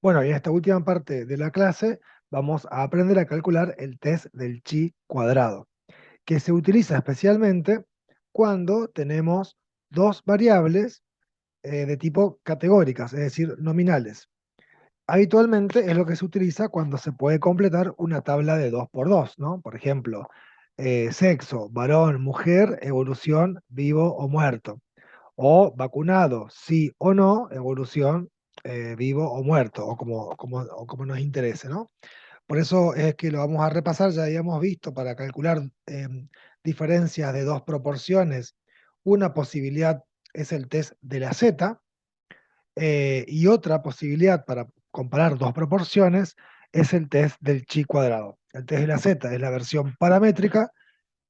Bueno, y en esta última parte de la clase vamos a aprender a calcular el test del chi cuadrado, que se utiliza especialmente cuando tenemos dos variables de tipo categóricas, es decir, nominales. Habitualmente es lo que se utiliza cuando se puede completar una tabla de 2 por 2, ¿no? Por ejemplo, sexo, varón, mujer, evolución, vivo o muerto. O vacunado, sí o no, evolución, vivo o muerto, o como nos interese, ¿no? Por eso es que lo vamos a repasar, ya habíamos visto para calcular diferencias de dos proporciones. Una posibilidad es el test de la z, y otra posibilidad para comparar dos proporciones es el test del chi cuadrado. El test de la z es la versión paramétrica,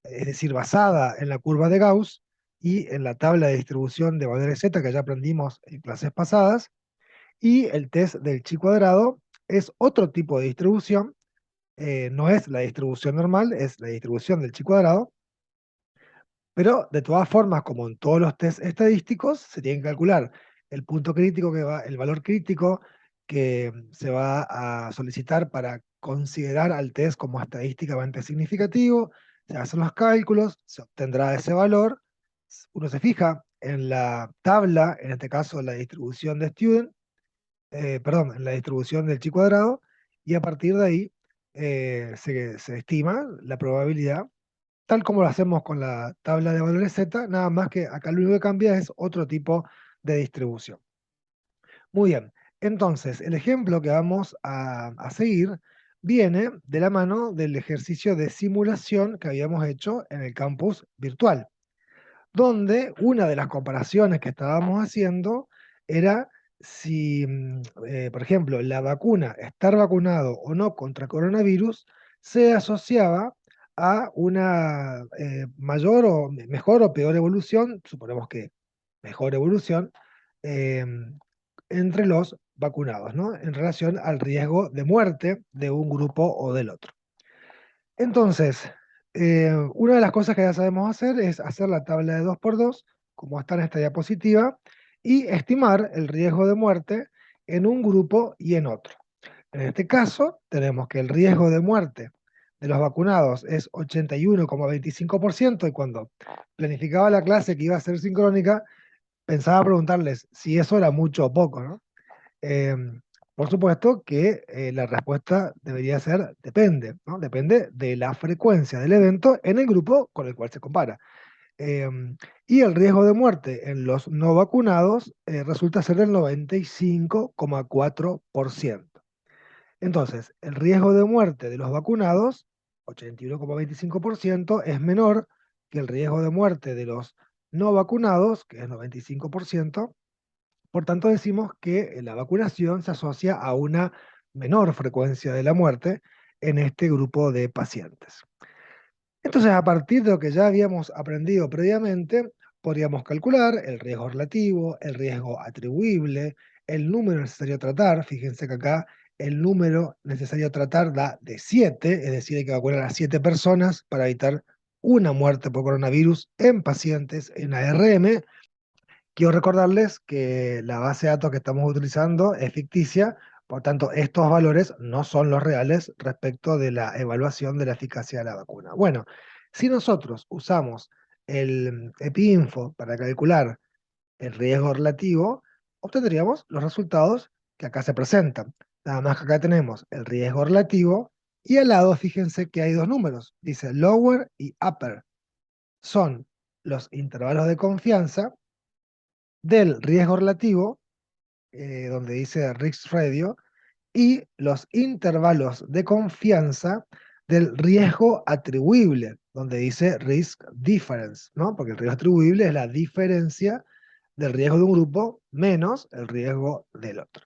es decir, basada en la curva de Gauss y en la tabla de distribución de valores z que ya aprendimos en clases pasadas. Y el test del chi cuadrado es otro tipo de distribución, no es la distribución normal, es la distribución del chi cuadrado, pero de todas formas, como en todos los test estadísticos, se tiene que calcular el punto crítico el valor crítico que se va a solicitar para considerar al test como estadísticamente significativo. Se hacen los cálculos, se obtendrá ese valor. Uno se fija en la tabla, en este caso la distribución de student, perdón, en la distribución del chi cuadrado, y a partir de ahí se estima la probabilidad tal como lo hacemos con la tabla de valores Z, nada más que acá lo único que cambia es otro tipo de distribución. Muy bien, entonces el ejemplo que vamos a seguir viene de la mano del ejercicio de simulación que habíamos hecho en el campus virtual, donde una de las comparaciones que estábamos haciendo era si, por ejemplo, la vacuna, estar vacunado o no contra coronavirus, se asociaba a una mayor o mejor o peor evolución, suponemos que mejor evolución, eh, entre los vacunados, ¿no? En relación al riesgo de muerte de un grupo o del otro. Entonces, una de las cosas que ya sabemos hacer es hacer la tabla de 2 por 2 como está en esta diapositiva, y estimar el riesgo de muerte en un grupo y en otro. En este caso, tenemos que el riesgo de muerte de los vacunados es 81,25%, y cuando planificaba la clase que iba a ser sincrónica, pensaba preguntarles si eso era mucho o poco, ¿no? Eh, por supuesto que la respuesta debería ser depende, ¿no? Depende de la frecuencia del evento en el grupo con el cual se compara. Eh, y el riesgo de muerte en los no vacunados resulta ser del 95,4%. Entonces, el riesgo de muerte de los vacunados, 81,25%, es menor que el riesgo de muerte de los no vacunados, que es 95%. Por tanto, decimos que la vacunación se asocia a una menor frecuencia de la muerte en este grupo de pacientes. Entonces, a partir de lo que ya habíamos aprendido previamente, podríamos calcular el riesgo relativo, el riesgo atribuible, el número necesario a tratar. Fíjense que acá el número necesario a tratar da de 7, es decir, hay que vacunar a 7 personas para evitar una muerte por coronavirus en pacientes en ARM. Quiero recordarles que la base de datos que estamos utilizando es ficticia, por tanto, estos valores no son los reales respecto de la evaluación de la eficacia de la vacuna. Bueno, si nosotros usamos el EpiInfo para calcular el riesgo relativo, obtendríamos los resultados que acá se presentan. Nada más que acá tenemos el riesgo relativo y al lado fíjense que hay dos números, dice lower y upper. Son los intervalos de confianza del riesgo relativo, donde dice risk radio, y los intervalos de confianza del riesgo atribuible, donde dice risk difference, ¿no? Porque el riesgo atribuible es la diferencia del riesgo de un grupo menos el riesgo del otro.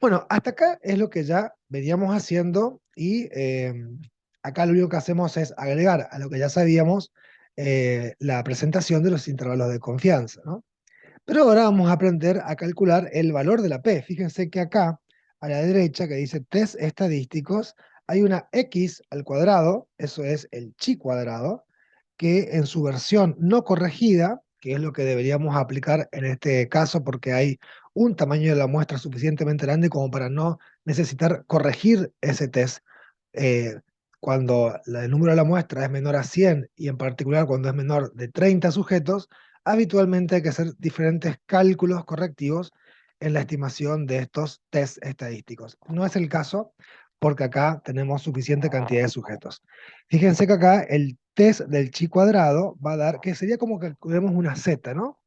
Bueno, hasta acá es lo que ya veníamos haciendo, y acá lo único que hacemos es agregar a lo que ya sabíamos la presentación de los intervalos de confianza, ¿no? Pero ahora vamos a aprender a calcular el valor de la P. Fíjense que acá, a la derecha, que dice test estadísticos, hay una X al cuadrado, eso es el chi cuadrado, que en su versión no corregida, que es lo que deberíamos aplicar en este caso porque hay un tamaño de la muestra suficientemente grande como para no necesitar corregir ese test eh, cuando el número de la muestra es menor a 100 y en particular cuando es menor de 30 sujetos, habitualmente hay que hacer diferentes cálculos correctivos en la estimación de estos test estadísticos. No es el caso porque acá tenemos suficiente cantidad de sujetos. Fíjense que acá el test del chi cuadrado va a dar, que sería como que calculemos una z, ¿no?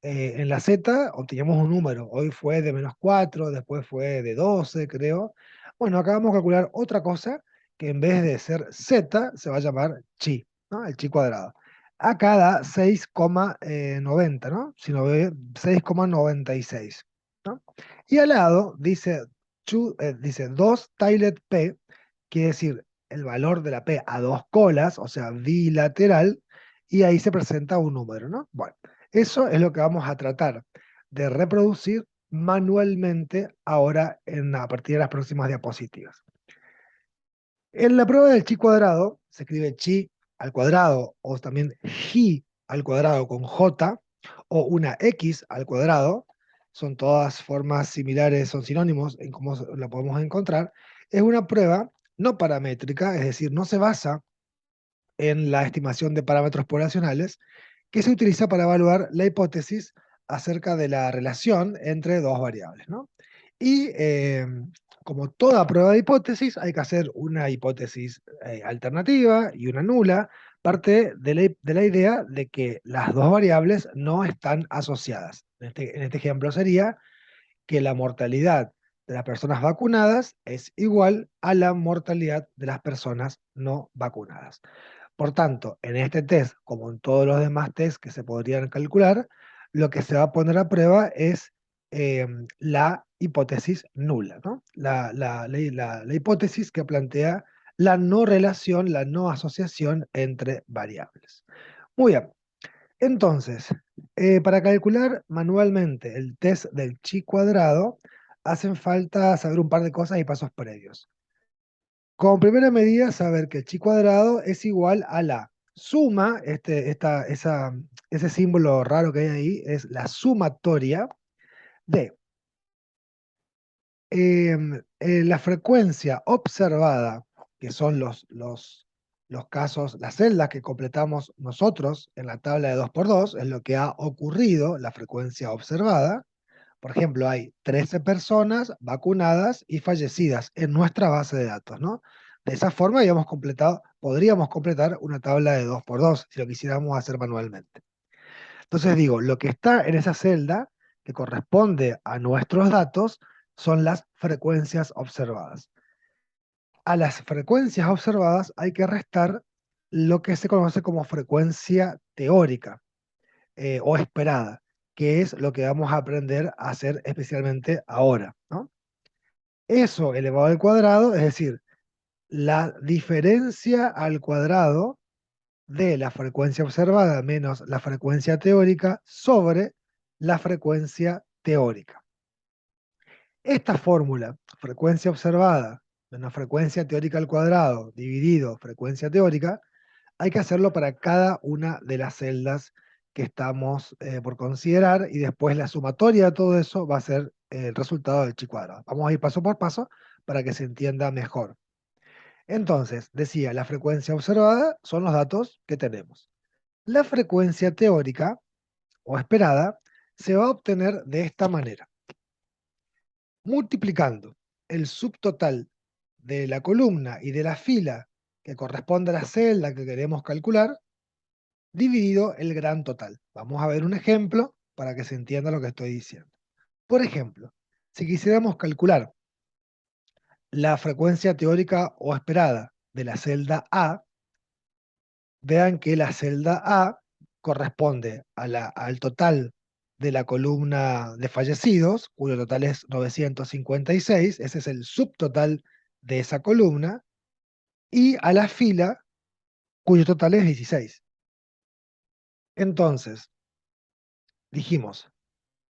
En la Z obteníamos un número. Hoy fue de -4, después fue de 12, creo. Bueno, acá vamos a calcular otra cosa que en vez de ser Z se va a llamar chi, ¿no? El chi cuadrado. Acá da 6,90, ¿no? Si no ve, 6,96, ¿no? Y al lado dice, dice 2 tilet P, quiere decir el valor de la P a dos colas, o sea, bilateral, y ahí se presenta un número, ¿no? Bueno. Eso es lo que vamos a tratar de reproducir manualmente ahora a partir de las próximas diapositivas. En la prueba del chi cuadrado se escribe chi al cuadrado o también ji al cuadrado con j o una x al cuadrado. Son todas formas similares, son sinónimos en cómo la podemos encontrar. Es una prueba no paramétrica, es decir, no se basa en la estimación de parámetros poblacionales, que se utiliza para evaluar la hipótesis acerca de la relación entre dos variables, ¿no? Y como toda prueba de hipótesis, hay que hacer una hipótesis alternativa y una nula, parte de la idea de que las dos variables no están asociadas. En este ejemplo sería que la mortalidad de las personas vacunadas es igual a la mortalidad de las personas no vacunadas. Por tanto, en este test, como en todos los demás tests que se podrían calcular, lo que se va a poner a prueba es la hipótesis nula, ¿no? La hipótesis que plantea la no relación, la no asociación entre variables. Muy bien, entonces, para calcular manualmente el test del chi cuadrado, hacen falta saber un par de cosas y pasos previos. Como primera medida, saber que el chi cuadrado es igual a la suma, ese símbolo raro que hay ahí, es la sumatoria de la frecuencia observada, que son los casos, las celdas que completamos nosotros en la tabla de 2×2, es lo que ha ocurrido, la frecuencia observada. Por ejemplo, hay 13 personas vacunadas y fallecidas en nuestra base de datos, ¿no? De esa forma podríamos completar una tabla de 2×2 si lo quisiéramos hacer manualmente. Entonces digo, lo que está en esa celda, que corresponde a nuestros datos, son las frecuencias observadas. A las frecuencias observadas hay que restar lo que se conoce como frecuencia teórica o esperada, que es lo que vamos a aprender a hacer especialmente ahora, ¿no? Eso elevado al cuadrado, es decir, la diferencia al cuadrado de la frecuencia observada menos la frecuencia teórica sobre la frecuencia teórica. Esta fórmula, frecuencia observada menos frecuencia teórica al cuadrado dividido frecuencia teórica, hay que hacerlo para cada una de las celdas que estamos por considerar y después la sumatoria de todo eso va a ser el resultado del chi cuadrado. Vamos a ir paso por paso para que se entienda mejor. Entonces, decía, la frecuencia observada son los datos que tenemos. La frecuencia teórica o esperada se va a obtener de esta manera, multiplicando el subtotal de la columna y de la fila que corresponde a la celda que queremos calcular, dividido el gran total. Vamos a ver un ejemplo para que se entienda lo que estoy diciendo. Por ejemplo, si quisiéramos calcular la frecuencia teórica o esperada de la celda A, vean que la celda A corresponde al total de la columna de fallecidos, cuyo total es 956, ese es el subtotal de esa columna, y a la fila, cuyo total es 16. Entonces, dijimos,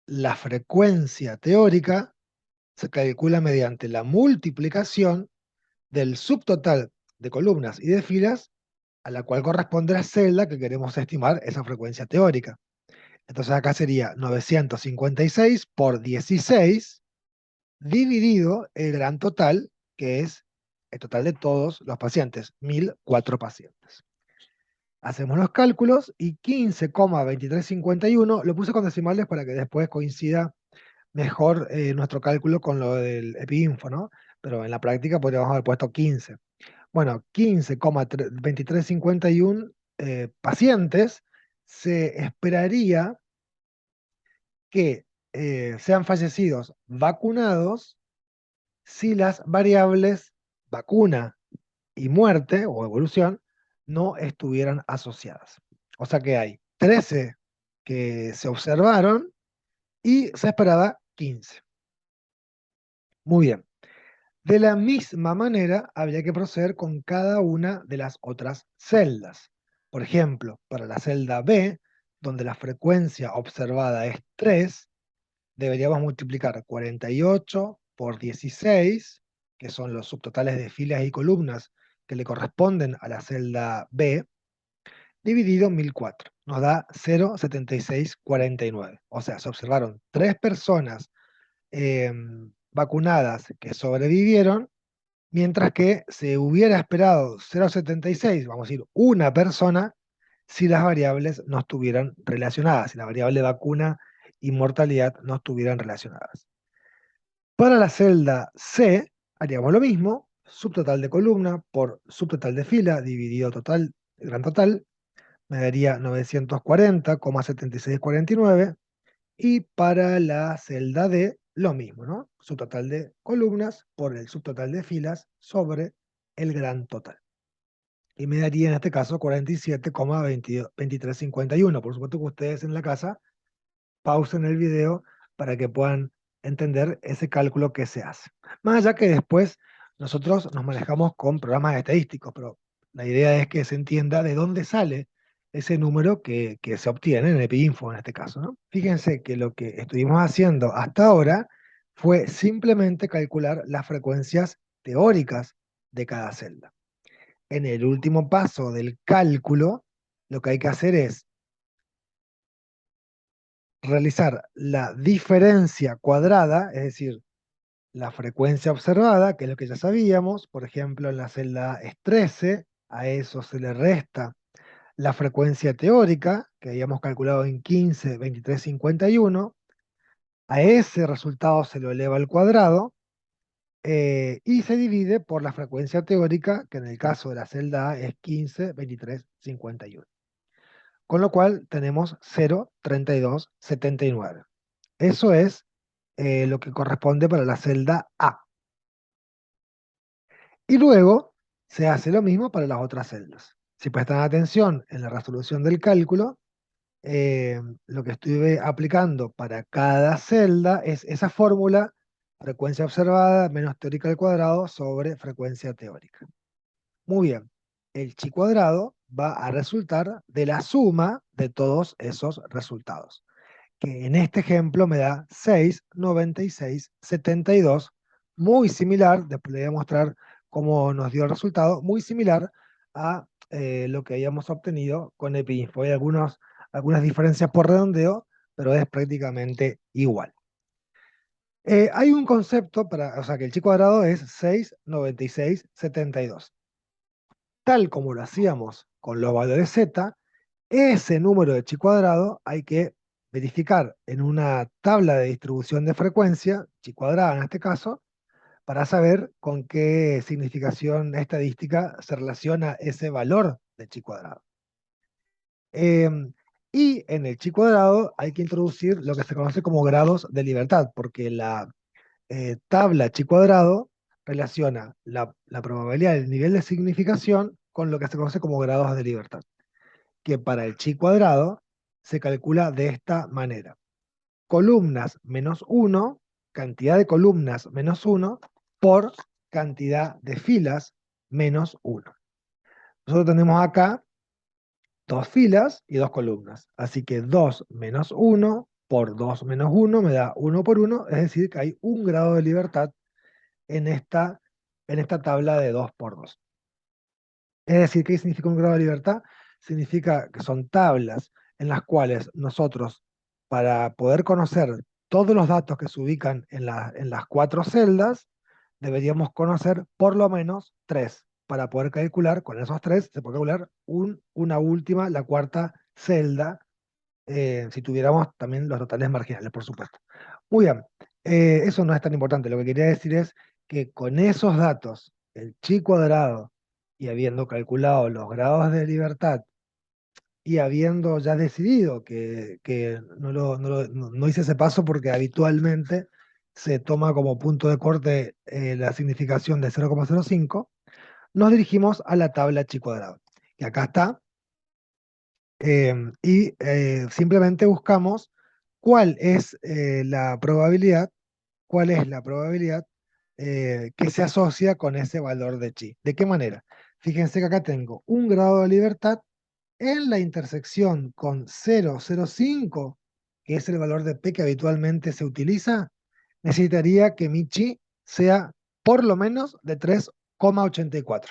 la frecuencia teórica se calcula mediante la multiplicación del subtotal de columnas y de filas a la cual corresponde la celda que queremos estimar esa frecuencia teórica. Entonces acá sería 956 por 16 dividido el gran total, que es el total de todos los pacientes, 1004 pacientes. Hacemos los cálculos y 15,2351, lo puse con decimales para que después coincida mejor nuestro cálculo con lo del EpiInfo, ¿no? Pero en la práctica podríamos haber puesto 15. Bueno, 15,2351 pacientes se esperaría que sean fallecidos vacunados si las variables vacuna y muerte o evolución no estuvieran asociadas. O sea que hay 13 que se observaron y se esperaba 15. Muy bien. De la misma manera, habría que proceder con cada una de las otras celdas. Por ejemplo, para la celda B, donde la frecuencia observada es 3, deberíamos multiplicar 48 por 16, que son los subtotales de filas y columnas que le corresponden a la celda B, dividido 1004. Nos da 0,7649. O sea, se observaron 3 personas vacunadas que sobrevivieron, mientras que se hubiera esperado 0,76, vamos a decir, una persona, si las variables no estuvieran relacionadas, si la variable vacuna y mortalidad no estuvieran relacionadas. Para la celda C, haríamos lo mismo, subtotal de columna por subtotal de fila dividido total, gran total, me daría 940,7649, y para la celda D, lo mismo, ¿no? Subtotal de columnas por el subtotal de filas sobre el gran total. Y me daría en este caso 47,2351. Por supuesto que ustedes en la casa pausen el video para que puedan entender ese cálculo que se hace. Más allá que después nosotros nos manejamos con programas estadísticos, pero la idea es que se entienda de dónde sale ese número que se obtiene en EpiInfo en este caso, ¿no? Fíjense que lo que estuvimos haciendo hasta ahora fue simplemente calcular las frecuencias teóricas de cada celda. En el último paso del cálculo, lo que hay que hacer es realizar la diferencia cuadrada, es decir, la frecuencia observada, que es lo que ya sabíamos. Por ejemplo, en la celda es 13, a eso se le resta la frecuencia teórica, que habíamos calculado en 15, 23, 51, a ese resultado se lo eleva al cuadrado, y se divide por la frecuencia teórica, que en el caso de la celda A es 15, 23, 51. Con lo cual tenemos 0,3279. Eso es lo que corresponde para la celda A. Y luego se hace lo mismo para las otras celdas. Si prestan atención en la resolución del cálculo, lo que estuve aplicando para cada celda es esa fórmula: frecuencia observada menos teórica al cuadrado sobre frecuencia teórica. Muy bien, el chi cuadrado va a resultar de la suma de todos esos resultados, que en este ejemplo me da 6,9672, muy similar, después le voy a mostrar cómo nos dio el resultado, muy similar a lo que habíamos obtenido con EpiInfo. Hay algunas diferencias por redondeo, pero es prácticamente igual. Hay un concepto o sea, que el chi cuadrado es 6,9672. Tal como lo hacíamos con los valores z, ese número de chi cuadrado hay que verificar en una tabla de distribución de frecuencia, chi cuadrada en este caso, para saber con qué significación estadística se relaciona ese valor de chi cuadrado. Y en el chi cuadrado hay que introducir lo que se conoce como grados de libertad, porque la tabla chi cuadrado relaciona la probabilidad del nivel de significación con lo que se conoce como grados de libertad, que para el chi cuadrado se calcula de esta manera: columnas menos 1, cantidad de columnas menos 1, por cantidad de filas menos 1. Nosotros tenemos acá 2 filas y 2 columnas, así que 2 menos 1 por 2 menos 1 me da 1 por 1, es decir, que hay un grado de libertad en esta tabla de 2 por 2. Es decir, ¿qué significa un grado de libertad? Significa que son tablas en las cuales nosotros para poder conocer todos los datos que se ubican en las cuatro celdas, deberíamos conocer por lo menos tres. Para poder calcular, con esos tres, se puede calcular una última, la cuarta celda, si tuviéramos también los totales marginales, por supuesto. Muy bien, eso no es tan importante. Lo que quería decir es que con esos datos, el chi cuadrado, y habiendo calculado los grados de libertad, y habiendo ya decidido que no hice ese paso porque habitualmente se toma como punto de corte la significación de 0,05, nos dirigimos a la tabla chi cuadrado. Y acá está, simplemente buscamos cuál es la probabilidad, cuál es la probabilidad que se asocia con ese valor de chi. ¿De qué manera? Fíjense que acá tengo un grado de libertad en la intersección con 0,05, que es el valor de P que habitualmente se utiliza. Necesitaría que mi chi sea por lo menos de 3,84.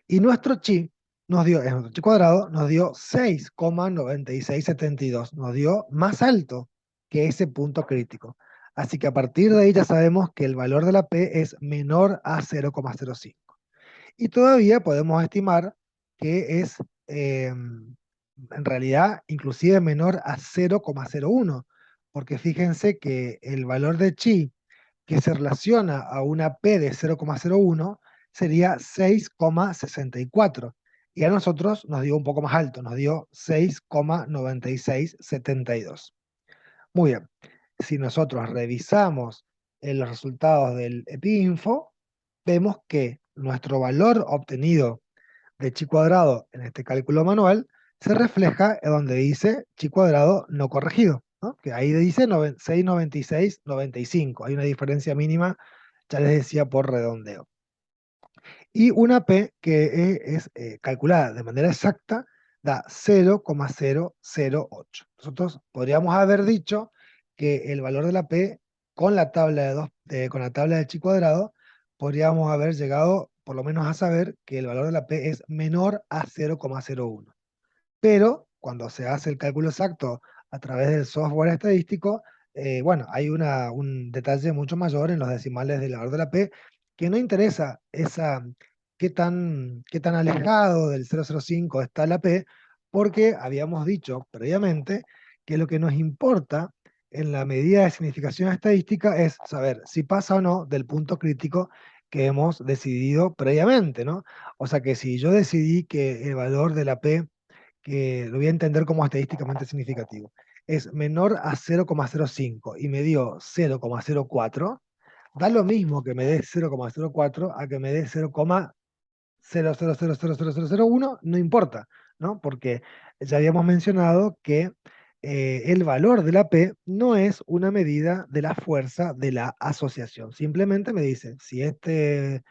Y nuestro chi nuestro chi cuadrado nos dio 6,9672. Nos dio más alto que ese punto crítico. Así que a partir de ahí ya sabemos que el valor de la P es menor a 0,05. Y todavía podemos estimar que es en realidad inclusive menor a 0,01, porque fíjense que el valor de chi que se relaciona a una P de 0,01 sería 6,64. Y a nosotros nos dio un poco más alto, nos dio 6,9672. Muy bien, si nosotros revisamos los resultados del EpiInfo, vemos que nuestro valor obtenido de chi cuadrado en este cálculo manual se refleja en donde dice chi cuadrado no corregido, ¿no? Que ahí dice 696,95. Hay una diferencia mínima, ya les decía, por redondeo. Y una P que es calculada de manera exacta da 0,008. Nosotros podríamos haber dicho que el valor de la P con la tabla con la tabla de chi cuadrado, podríamos haber llegado por lo menos a saber que el valor de la P es menor a 0,01. Pero cuando se hace el cálculo exacto a través del software estadístico, bueno, hay un detalle mucho mayor en los decimales del valor de la P, que no interesa qué tan alejado del 0,05 está la P, porque habíamos dicho previamente que lo que nos importa en la medida de significación estadística es saber si pasa o no del punto crítico que hemos decidido previamente, ¿no? O sea que si yo decidí que el valor de la P, que lo voy a entender como estadísticamente significativo, es menor a 0,05 y me dio 0,04, da lo mismo que me dé 0,04 a que me dé 0,0000001, no importa, ¿no? Porque ya habíamos mencionado que el valor de la P no es una medida de la fuerza de la asociación. Simplemente me dice si estos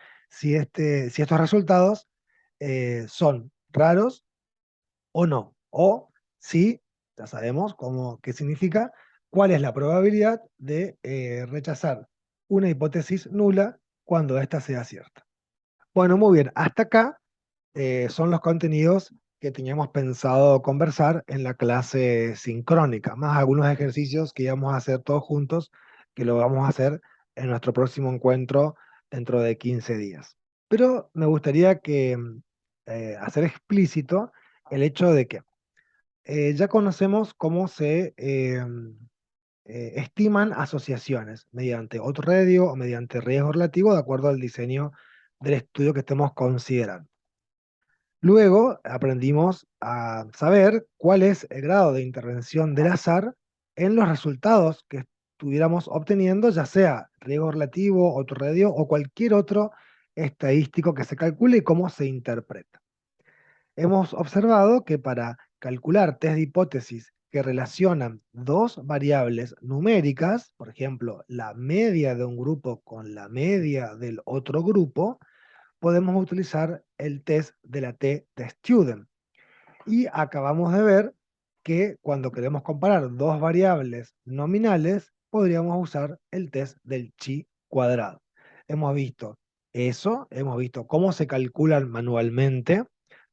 resultados son raros o no. O si, ya sabemos qué significa, cuál es la probabilidad de rechazar una hipótesis nula cuando ésta sea cierta. Bueno, muy bien, hasta acá son los contenidos que teníamos pensado conversar en la clase sincrónica, más algunos ejercicios que íbamos a hacer todos juntos, que lo vamos a hacer en nuestro próximo encuentro dentro de 15 días. Pero me gustaría hacer explícito el hecho de que ya conocemos cómo se estiman asociaciones mediante autorradio o mediante riesgo relativo de acuerdo al diseño del estudio que estemos considerando. Luego aprendimos a saber cuál es el grado de intervención del azar en los resultados que estuviéramos obteniendo, ya sea riesgo relativo, autorradio o cualquier otro estadístico que se calcule y cómo se interpreta. Hemos observado que para calcular test de hipótesis que relacionan dos variables numéricas, por ejemplo, la media de un grupo con la media del otro grupo, podemos utilizar el test de la t-de-student. Y acabamos de ver que cuando queremos comparar dos variables nominales, podríamos usar el test del chi cuadrado. Hemos visto eso, hemos visto cómo se calculan manualmente.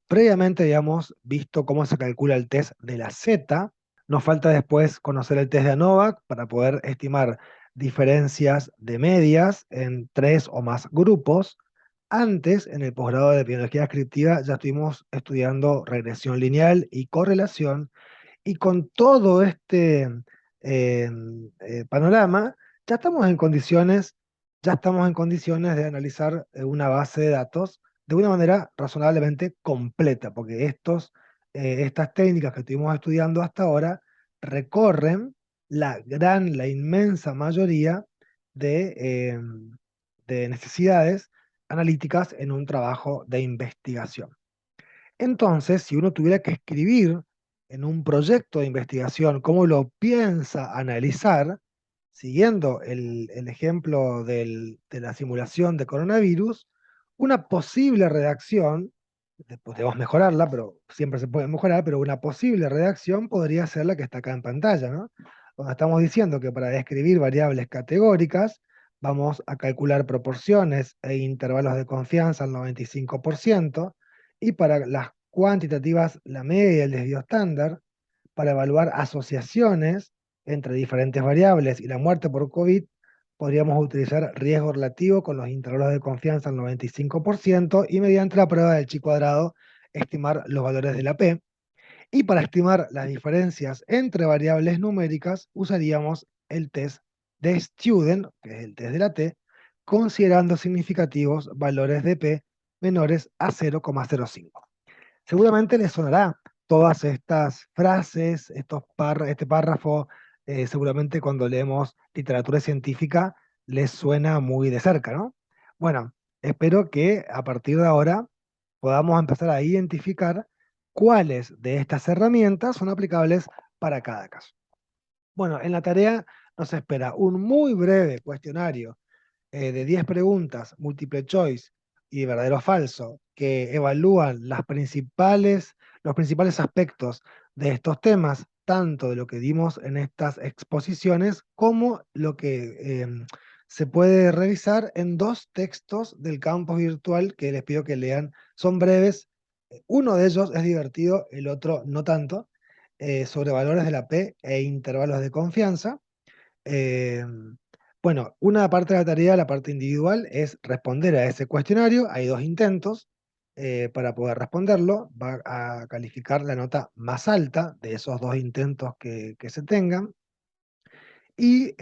Previamente habíamos visto cómo se calcula el test de la z, Nos falta después conocer el test de ANOVA para poder estimar diferencias de medias en tres o más grupos. Antes, en el posgrado de biología descriptiva, ya estuvimos estudiando regresión lineal y correlación, y con todo este eh, panorama, ya estamos en condiciones, ya estamos en condiciones de analizar una base de datos de una manera razonablemente completa, porque estas técnicas que estuvimos estudiando hasta ahora recorren la inmensa mayoría de, eh, de necesidades analíticas en un trabajo de investigación. Entonces, si uno tuviera que escribir en un proyecto de investigación cómo lo piensa analizar, siguiendo el ejemplo de la simulación de coronavirus, una posible redacción, podemos mejorarla, pero siempre se puede mejorar, pero una posible redacción podría ser la que está acá en pantalla, ¿no? Donde estamos diciendo que para describir variables categóricas, vamos a calcular proporciones e intervalos de confianza al 95%, y para las cuantitativas, la media y el desvío estándar, para evaluar asociaciones entre diferentes variables y la muerte por COVID, podríamos utilizar riesgo relativo con los intervalos de confianza al 95% y mediante la prueba del chi cuadrado estimar los valores de la P. Y para estimar las diferencias entre variables numéricas usaríamos el test de Student, que es el test de la T, considerando significativos valores de P menores a 0,05. Seguramente les sonará todas estas frases, este párrafo, seguramente cuando leemos literatura científica les suena muy de cerca, ¿no? Bueno, espero que a partir de ahora podamos empezar a identificar cuáles de estas herramientas son aplicables para cada caso. Bueno, en la tarea nos espera un muy breve cuestionario de 10 preguntas, múltiple choice y verdadero o falso, que evalúan los principales aspectos de estos temas, tanto de lo que dimos en estas exposiciones, como lo que se puede revisar en dos textos del campus virtual que les pido que lean. Son breves, uno de ellos es divertido, el otro no tanto, sobre valores de la P e intervalos de confianza. Eh, bueno, una parte de la tarea, la parte individual, es responder a ese cuestionario. Hay dos intentos para poder responderlo. Va a calificar la nota más alta de esos dos intentos que se tengan. Y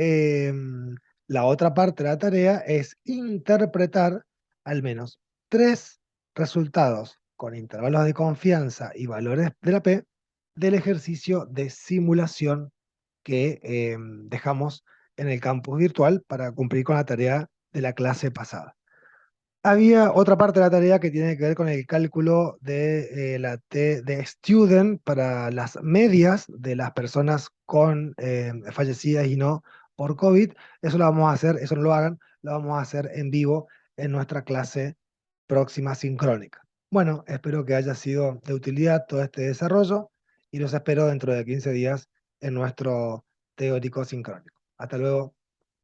la otra parte de la tarea es interpretar al menos tres resultados con intervalos de confianza y valores de la P del ejercicio de simulación que dejamos en el campus virtual para cumplir con la tarea de la clase pasada. Había otra parte de la tarea que tiene que ver con el cálculo de la T de student para las medias de las personas con fallecidas y no por COVID. Eso lo vamos a hacer, eso no lo hagan, lo vamos a hacer en vivo en nuestra clase próxima sincrónica. Bueno, espero que haya sido de utilidad todo este desarrollo y los espero dentro de 15 días en nuestro teórico sincrónico. Hasta luego.